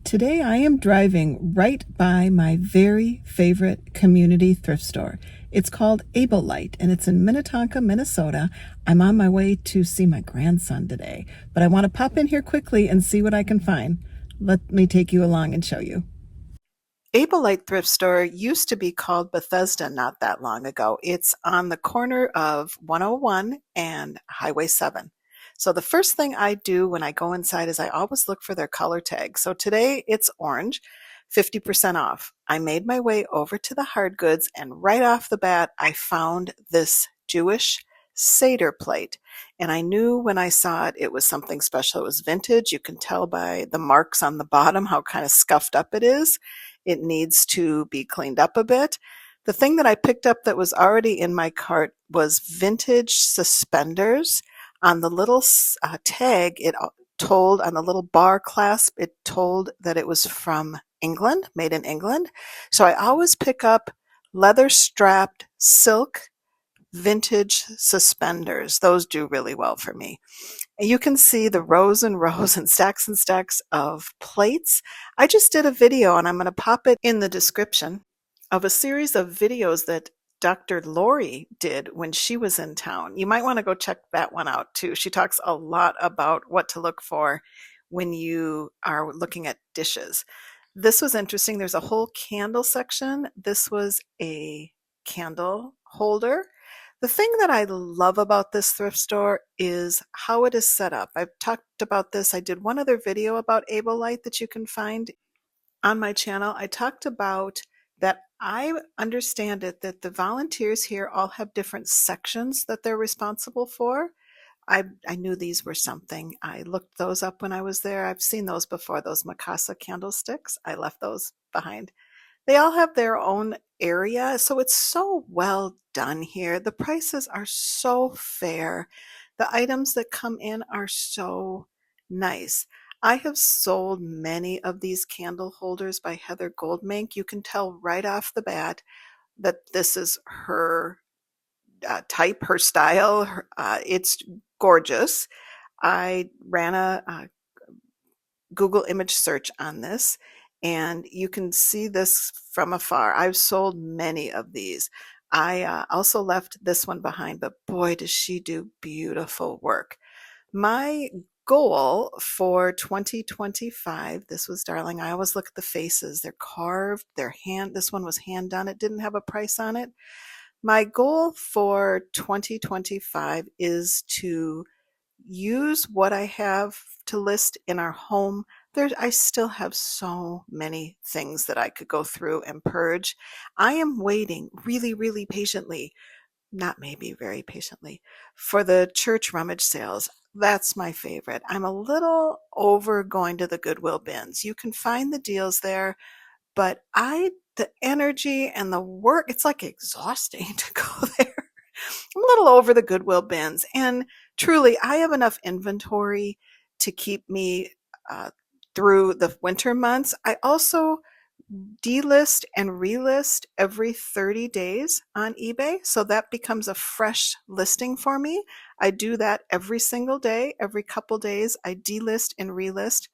Today I am driving right by my very favorite community thrift store. It's called Light and it's in Minnetonka, Minnesota. I'm on my way to see my grandson today, but I want to pop in here quickly and see what I can find. Let me take you along and show you. Light thrift store used to be called Bethesda not that long ago. It's on the corner of 101 and Highway 7. So the first thing I do when I go inside is I always look for their color tag. So today it's orange, 50% off. I made my way over to the hard goods and right off the bat I found this Jewish Seder plate. And I knew when I saw it, it was something special. It was vintage. You can tell by the marks on the bottom how kind of scuffed up it is. It needs to be cleaned up a bit. The thing that I picked up that was already in my cart was vintage suspenders. On the little tag, it told, on the little bar clasp, it told that it was from England, made in England. So I always pick up leather strapped silk vintage suspenders. Those do really well for me. And you can see the rows and rows and stacks of plates. I just did a video and I'm going to pop it in the description of a series of videos that Dr. Lori did when she was in town. You might want to go check that one out too. She talks a lot about what to look for when you are looking at dishes. This was interesting. There's a whole candle section. This was a candle holder. The thing that I love about this thrift store is how it is set up. I've talked about this. I did one other video about Light that you can find on my channel. I talked about that I understand it that the volunteers here all have different sections that they're responsible for. I knew these were something. I looked those up when I was there. I've seen those before, those Mikasa candlesticks. I left those behind. They all have their own area, so it's so well done here. The prices are so fair. The items that come in are so nice. I have sold many of these candle holders by Heather Goldmink. You can tell right off the bat that this is her type, her style. It's gorgeous. I ran a Google image search on this, and you can see this from afar. I've sold many of these. I also left this one behind, but boy, does she do beautiful work. My goal for 2025, this was darling. I always look at the faces. They're carved, they're this one was hand done. It didn't have a price on it. My goal for 2025 is to use what I have to list in our home. I still have so many things that I could go through and purge. I am waiting really, really patiently, not maybe very patiently, for the church rummage sales. That's my favorite. I'm a little over going to the Goodwill bins. You can find the deals there, but the energy and the work, it's like exhausting to go there. I'm a little over the Goodwill bins, and truly, I have enough inventory to keep me through the winter months. I also delist and relist every 30 days on eBay, so that becomes a fresh listing for me. I do that every single day. Every couple days, I delist and relist,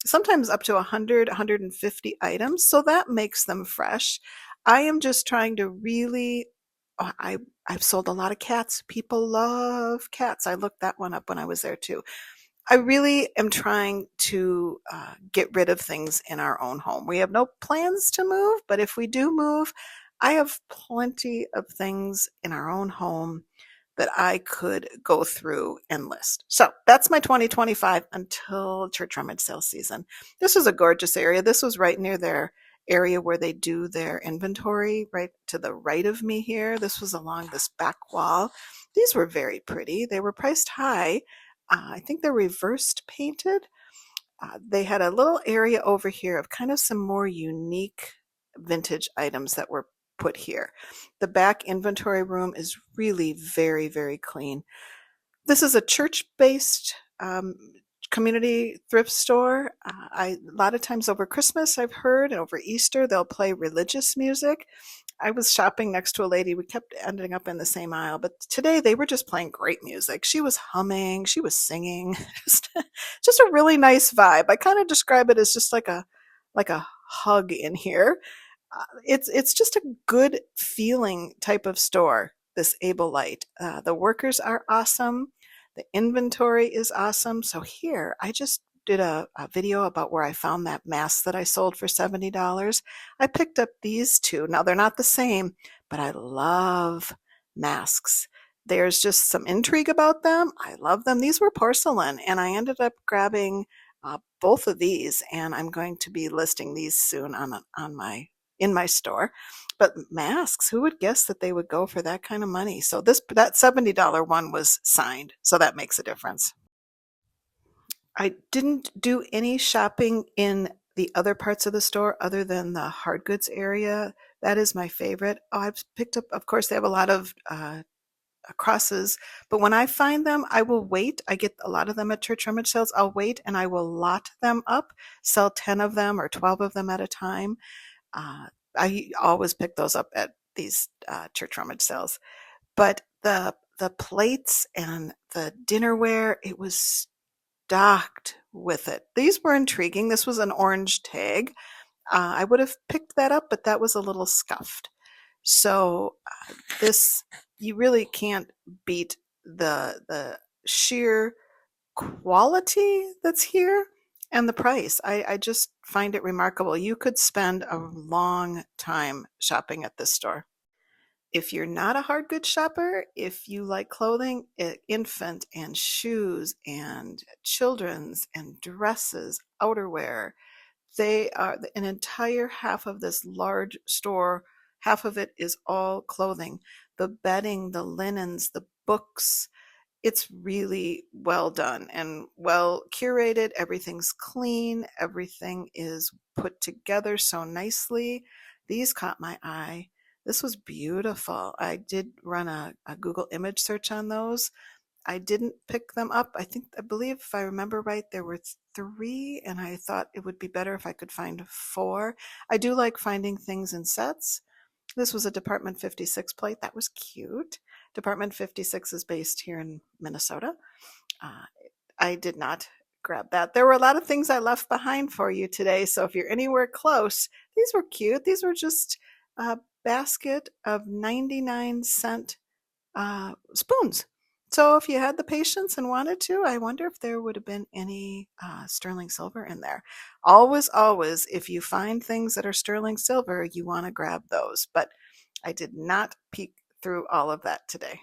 sometimes up to 100, 150 items, so that makes them fresh. I am just trying to really I've sold a lot of cats. People love cats. I looked that one up when I was there too. I really am trying to get rid of things in our own home. We have no plans to move, but if we do move, I have plenty of things in our own home that I could go through and list. So that's my 2025 until church rummage sale season. This was a gorgeous area. This was right near their area where they do their inventory, right to the right of me here. This was along this back wall. These were very pretty. They were priced high. I think they're reversed painted. They had a little area over here of kind of some more unique vintage items that were put here. The back inventory room is really very, very clean. This is a church-based community thrift store. A lot of times over Christmas, I've heard, and over Easter, they'll play religious music. I was shopping next to a lady. We kept ending up in the same aisle, but today they were just playing great music. She was humming, she was singing, just a really nice vibe. I kind of describe it as just like a like a hug in here. It's just a good feeling type of store, this Able Light. The workers are awesome. The inventory is awesome. So here, I just did a video about where I found that mask that I sold for $70. I picked up these two. Now, they're not the same, but I love masks. There's just some intrigue about them. I love them. These were porcelain, and I ended up grabbing both of these, and I'm going to be listing these soon on my in my store. But masks, who would guess that they would go for that kind of money? So that $70 one was signed, so that makes a difference. I didn't do any shopping in the other parts of the store other than the hard goods area. That is my favorite. Oh, I've picked up, of course, they have a lot of crosses, but when I find them, I will wait. I get a lot of them at church rummage sales. I'll wait and I will lot them up, sell 10 of them or 12 of them at a time. Uh, I always pick those up at these church rummage sales. But the plates and the dinnerware, it was stocked with it. These were intriguing. This was an orange tag. I would have picked that up, but that was a little scuffed. So this, you really can't beat the sheer quality that's here and the price. I just find it remarkable. You could spend a long time shopping at this store. If you're not a hard goods shopper, if you like clothing, infant and shoes and children's and dresses, outerwear, they are an entire half of this large store. Half of it is all clothing. The bedding, the linens, the books, it's really well done and well curated. Everything's clean. Everything is put together so nicely. These caught my eye. This was beautiful. I did run a Google image search on those. I didn't pick them up. I believe if I remember right, there were three, and I thought it would be better if I could find four. I do like finding things in sets. This was a Department 56 plate. That was cute. Department 56 is based here in Minnesota. Uh, I did not grab that. There were a lot of things I left behind for you today. So if you're anywhere close, these were cute. These were just a basket of 99-cent spoons. So if you had the patience and wanted to, I wonder if there would have been any sterling silver in there. Always, always, if you find things that are sterling silver, you want to grab those. But I did not peek through all of that today.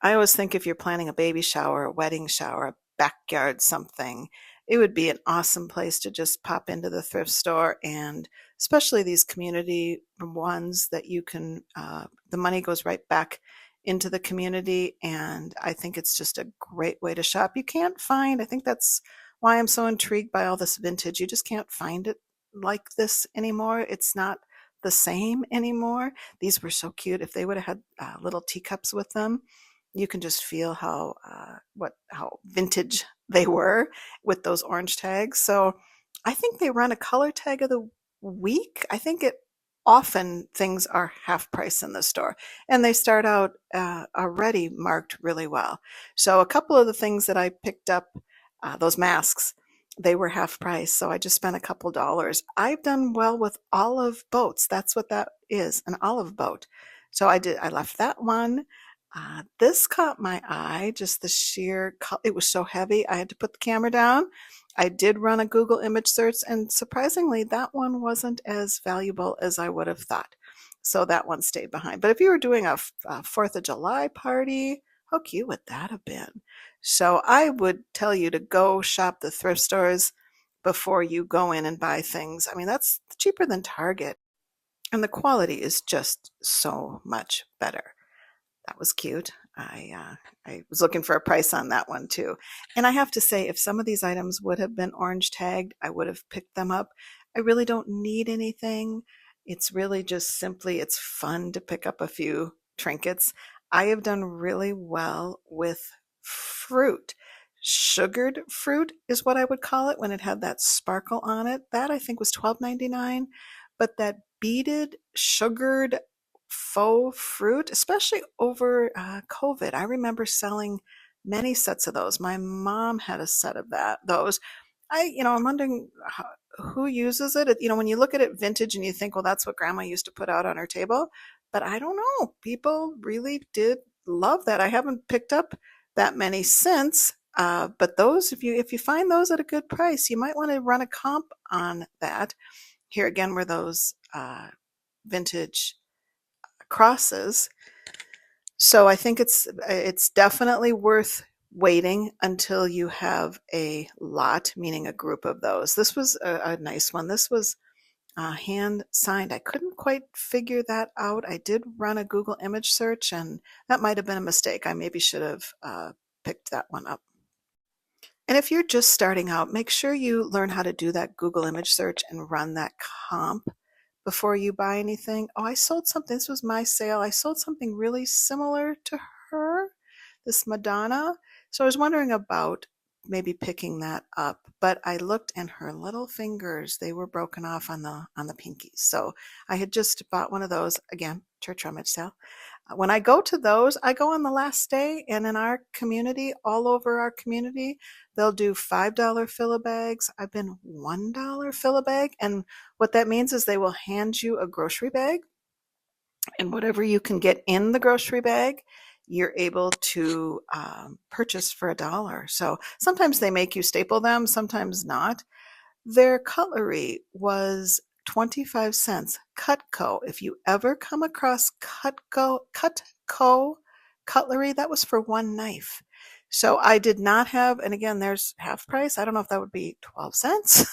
I always think if you're planning a baby shower, a wedding shower, a backyard something, it would be an awesome place to just pop into the thrift store, and especially these community ones that you can, the money goes right back into the community. And I think it's just a great way to shop. You can't find, I think that's why I'm so intrigued by all this vintage. You just can't find it like this anymore. It's not the same anymore. These were so cute. If they would have had little teacups with them, you can just feel how vintage they were with those orange tags. So I think they run a color tag of the week. I think it often things are half price in the store, and they start out already marked really well. So a couple of the things that I picked up, those masks, they were half price. So I just spent a couple dollars. I've done well with olive boats. That's what that is, an olive boat. So I left that one. This caught my eye, just the sheer, it was so heavy. I had to put the camera down. I did run a Google image search, and surprisingly, that one wasn't as valuable as I would have thought. So that one stayed behind. But if you were doing a 4th of July party, how cute would that have been? So I would tell you to go shop the thrift stores before you go in and buy things. I mean, that's cheaper than Target, and the quality is just so much better. That was cute. I was looking for a price on that one too. And I have to say, if some of these items would have been orange tagged, I would have picked them up. I really don't need anything. It's really just simply, it's fun to pick up a few trinkets. I have done really well with fruit. Sugared fruit is what I would call it when it had that sparkle on it. That I think was $12.99. But that beaded, sugared faux fruit, especially over COVID. I remember selling many sets of those. My mom had a set of those. I'm wondering who uses it. When you look at it vintage and you think, well, that's what grandma used to put out on her table. But I don't know. People really did love that. I haven't picked up that many since. But those, if you find those at a good price, you might want to run a comp on that. Here again were those vintage crosses. So I think it's definitely worth waiting until you have a lot, meaning a group of those. This was a nice one. This was hand signed. I couldn't quite figure that out. I did run a Google image search, and that might have been a mistake. I maybe should have picked that one up. And if you're just starting out, make sure you learn how to do that Google image search and run that comp before you buy anything. Oh, I sold something. This was my sale. I sold something really similar to her, this Madonna. So I was wondering about maybe picking that up, but I looked and her little fingers, they were broken off on the pinkies. So I had just bought one of those, again, church rummage sale. When I go to those, I go on the last day, and in our community, all over our community, they'll do $5 fill a bags. I've been $1 fill a bag, and what that means is they will hand you a grocery bag, and whatever you can get in the grocery bag, you're able to purchase for $1. So sometimes they make you staple them, sometimes not. Their cutlery was 25 cents. Cutco. If you ever come across Cutco cutlery, that was for one knife. So I did not have, and again, there's half price. I don't know if that would be 12 cents.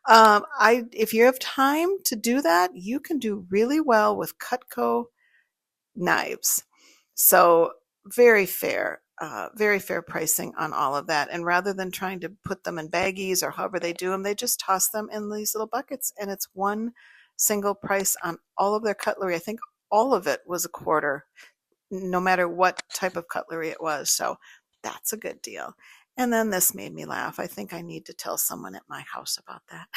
If you have time to do that, you can do really well with Cutco knives. So very fair pricing on all of that. And rather than trying to put them in baggies or however they do them, they just toss them in these little buckets, and it's one single price on all of their cutlery. I think all of it was a quarter, no matter what type of cutlery it was. So that's a good deal. And then this made me laugh. I think I need to tell someone at my house about that.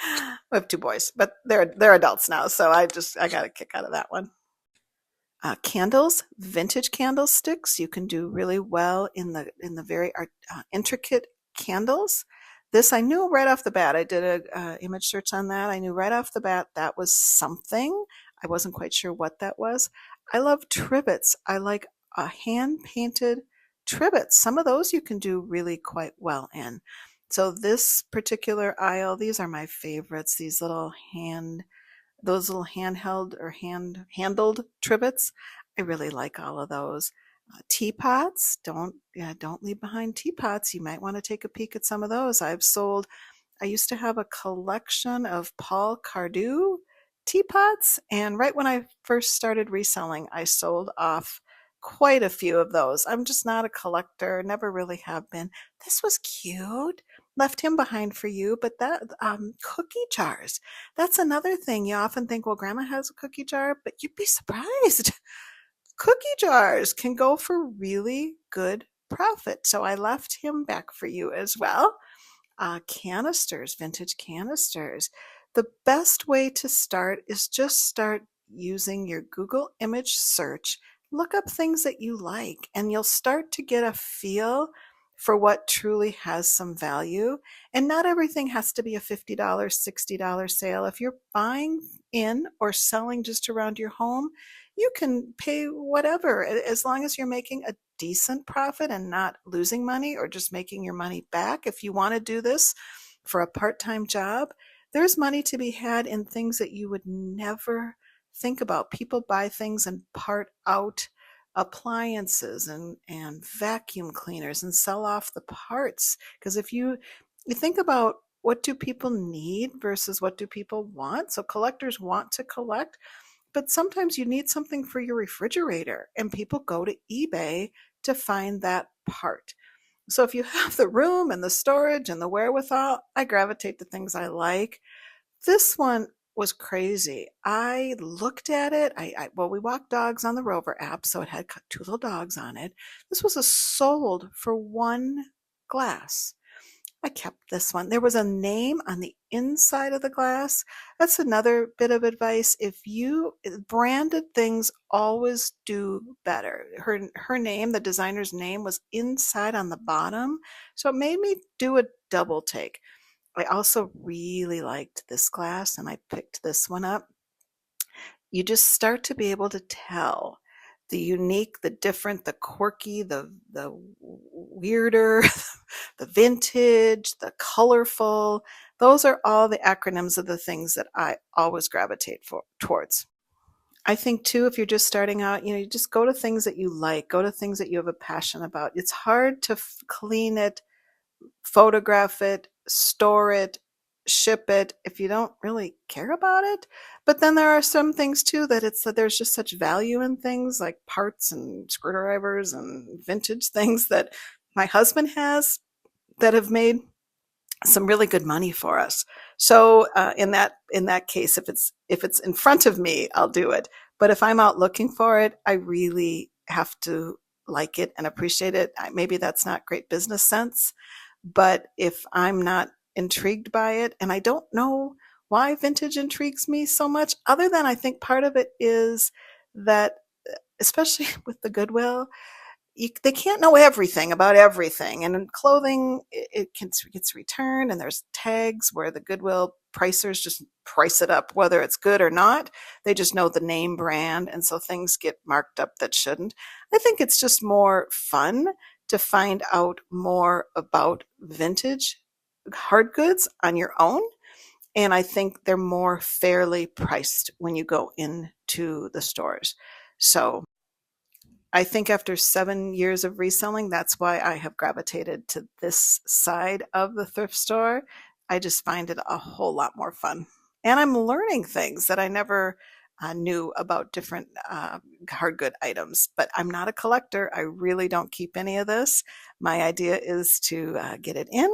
I have two boys, but they're adults now, so I got a kick out of that one. Candles, vintage candlesticks. You can do really well in the very intricate candles. This I knew right off the bat. I did a image search on that. I knew right off the bat that was something. I wasn't quite sure what that was. I love trivets. I like hand painted trivets. Some of those you can do really quite well in. So this particular aisle, these are my favorites. Those little handheld or handled trivets. I really like all of those. Teapots, don't leave behind teapots. You might want to take a peek at some of those. I used to have a collection of Paul Cardew teapots, and right when I first started reselling, I sold off quite a few of those. I'm just not a collector, never really have been. This was cute. Left him behind for you, but that cookie jars, that's another thing. You often think, well, grandma has a cookie jar, but you'd be surprised. Cookie jars can go for really good profit. So I left him back for you as well. Canisters, vintage canisters. The best way to start is just start using your Google image search. Look up things that you like, and you'll start to get a feel for what truly has some value. And not everything has to be a $50, $60 sale. If you're buying in or selling just around your home, you can pay whatever, as long as you're making a decent profit and not losing money or just making your money back. If you want to do this for a part-time job, there's money to be had in things that you would never think about. People buy things and part out appliances and vacuum cleaners and sell off the parts. Because if you think about what do people need versus what do people want, so collectors want to collect, but sometimes you need something for your refrigerator, and people go to eBay to find that part. So if you have the room and the storage and the wherewithal, I gravitate to things I like. This one was crazy. I looked at it. Well, we walked dogs on the Rover app, so it had two little dogs on it. This was sold for one glass. I kept this one. There was a name on the inside of the glass. That's another bit of advice. If you branded things always do better. Her name, the designer's name, was inside on the bottom, so it made me do a double take. I also really liked this glass and I picked this one up. You just start to be able to tell the unique, the different, the quirky, the weirder, the vintage, the colorful. Those are all the acronyms of the things that I always gravitate towards. I think too, if you're just starting out, you just go to things that you like, go to things that you have a passion about. It's hard to clean it, photograph it, store it, ship it if you don't really care about it. But then there are some things too that there's just such value in things like parts and screwdrivers and vintage things that my husband has that have made some really good money for us. So in that case, if it's in front of me, I'll do it. But if I'm out looking for it, I really have to like it and appreciate it. Maybe that's not great business sense, but if I'm not intrigued by it, and I don't know why vintage intrigues me so much, other than I think part of it is that, especially with the Goodwill, they can't know everything about everything. And in clothing, gets returned, and there's tags where the Goodwill pricers just price it up, whether it's good or not. They just know the name brand, and so things get marked up that shouldn't. I think it's just more fun to find out more about vintage hard goods on your own. And I think they're more fairly priced when you go into the stores. So I think after 7 years of reselling, that's why I have gravitated to this side of the thrift store. I just find it a whole lot more fun. And I'm learning things that I never knew about different hard good items. But I'm not a collector. I really don't keep any of this. My idea is to get it in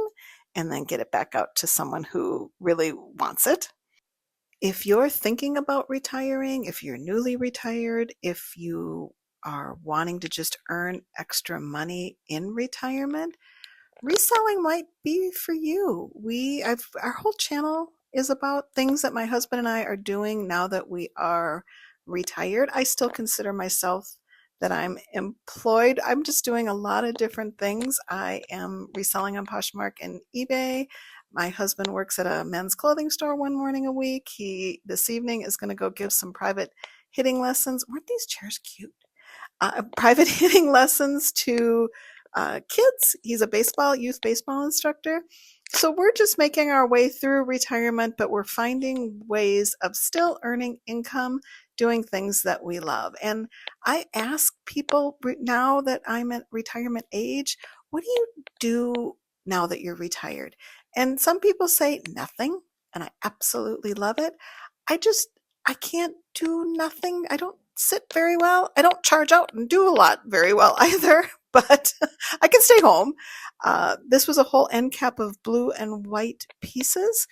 and then get it back out to someone who really wants it. If you're thinking about retiring, if you're newly retired, if you are wanting to just earn extra money in retirement, reselling might be for you. Our whole channel is about things that my husband and I are doing now that we are retired. I still consider myself that I'm employed. I'm just doing a lot of different things. I am reselling on Poshmark and eBay. My husband works at a men's clothing store one morning a week. He this evening is going to go give some private hitting lessons. Weren't these chairs cute? Private hitting lessons to kids. He's a youth baseball instructor. So we're just making our way through retirement, but we're finding ways of still earning income, doing things that we love. And I ask people now that I'm at retirement age, what do you do now that you're retired? And some people say nothing, and I absolutely love it. I can't do nothing. I don't sit very well. I don't charge out and do a lot very well either, but I can stay home. This was a whole end cap of blue and white pieces,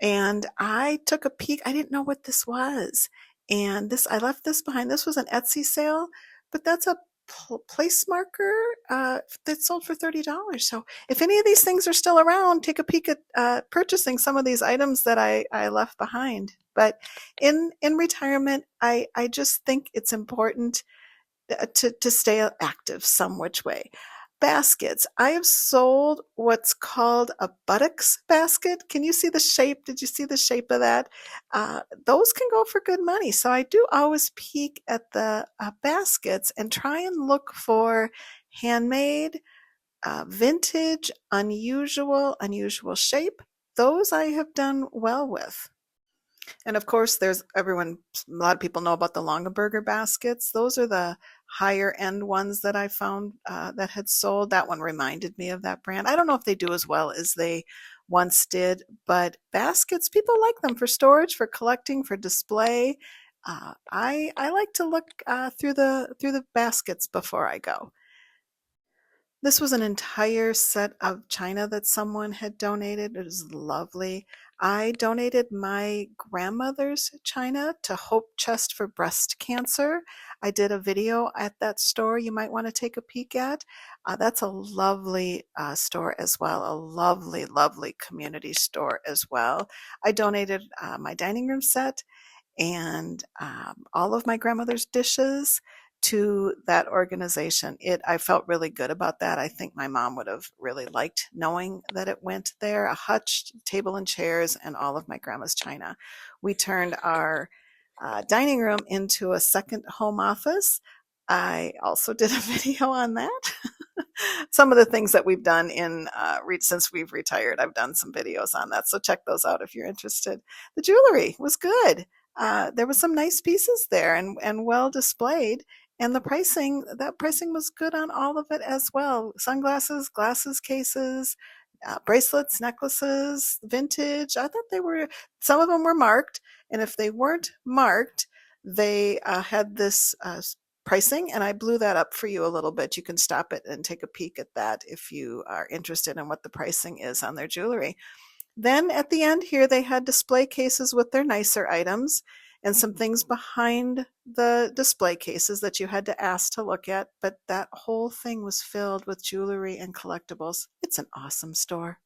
and I took a peek. I didn't know what this was, and I left this behind. This was an Etsy sale, but that's a place marker that sold for $30. So if any of these things are still around, take a peek at purchasing some of these items that I left behind. But in retirement, I just think it's important to stay active some which way. Baskets. I have sold what's called a buttocks basket. Can you see the shape? Did you see the shape of that? Those can go for good money. So I do always peek at the baskets and try and look for handmade, vintage, unusual shape. Those I have done well with. And of course, a lot of people know about the Longaberger baskets. Those are the higher end ones that I found that had sold. That one reminded me of that brand. I don't know if they do as well as they once did, but baskets, people like them for storage, for collecting, for display. I like to look through the baskets before I go. This was an entire set of china that someone had donated. It was lovely. I donated my grandmother's china to Hope Chest for Breast Cancer. I did a video at that store you might want to take a peek at. That's a lovely store as well, a lovely, lovely community store as well. I donated my dining room set and all of my grandmother's dishes to that organization. I felt really good about that. I think my mom would have really liked knowing that it went there. A hutch, table and chairs, and all of my grandma's china. We turned our dining room into a second home office. I also did a video on that. Some of the things that we've done since we've retired, I've done some videos on that. So check those out if you're interested. The jewelry was good. There was some nice pieces there and well displayed. And that pricing was good on all of it as well. Sunglasses, glasses, cases, bracelets, necklaces, vintage. I thought some of them were marked. And if they weren't marked, they had this pricing, and I blew that up for you a little bit. You can stop it and take a peek at that if you are interested in what the pricing is on their jewelry. Then at the end here, they had display cases with their nicer items and some things behind the display cases that you had to ask to look at. But that whole thing was filled with jewelry and collectibles. It's an awesome store.